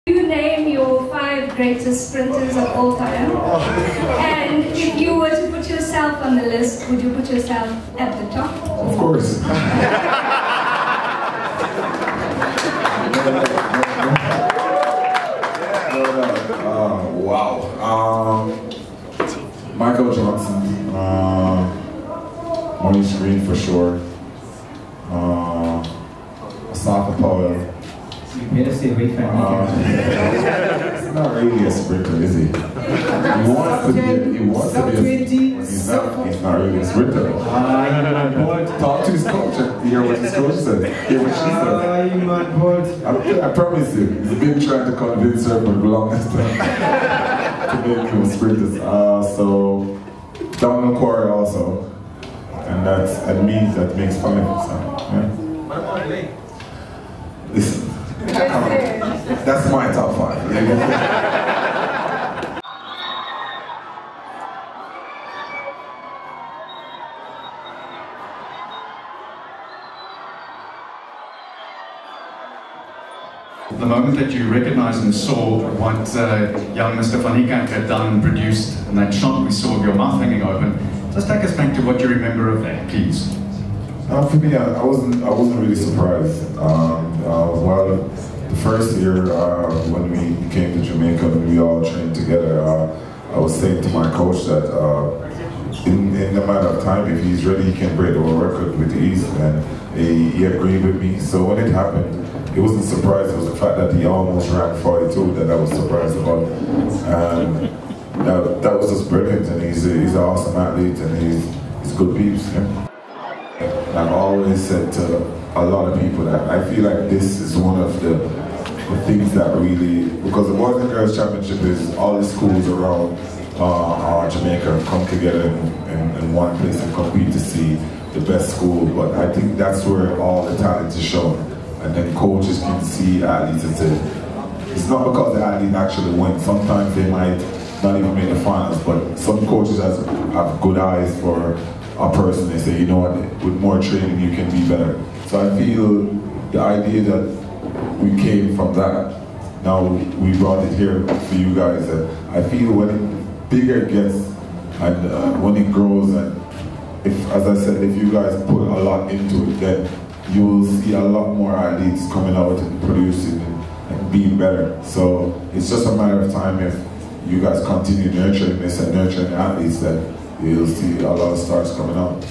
You name your 5 greatest sprinters of all time, and if you were to put yourself on the list, would you put yourself at the top? Of course. Wow. Michael Johnson, Maurice Green for sure, Asafa Powell. He's not really a sprinter, is he? He wants to be. He's not really a sprinter. Talk to his coach and hear what his coach said. Hear what she said. I promise you, he's been trying to convince her for the longest time to make him sprinters. So Donald Corey also, and that makes fun of him. So, yeah. What about Lee? Listen. That's my top 5. The moment that you recognized and saw what young Mr. Van Niekerk had done and produced, and that shot we saw of your mouth hanging open, just take us back to what you remember of that, please. For me, I wasn't really surprised. Well, the first year when we came to Jamaica and we all trained together, I was saying to my coach that in a matter of time, if he's ready, he can break the world record with ease, and he agreed with me. So when it happened, it wasn't surprised. It was the fact that he almost ran 42 that I was surprised about. That was just brilliant, and he's an awesome athlete, and he's good peeps. Yeah? I've always said to a lot of people that I feel like this is one of the things that really, because the Boys and Girls Championship is all the schools around Jamaica come together in one place and compete to see the best school, but I think that's where all the talent is shown, and then coaches can see athletes and say, it's not because the athlete actually went, sometimes they might not even make the finals, but some coaches have good eyes for a person. They say, you know what, with more training you can be better. So I feel the idea that we came from that, now we brought it here for you guys. I feel when it bigger it gets and when it grows, and if, as I said, if you guys put a lot into it, then you will see a lot more athletes coming out and producing and being better. So it's just a matter of time if you guys continue nurturing this and nurturing athletes, that you'll see a lot of stars coming out.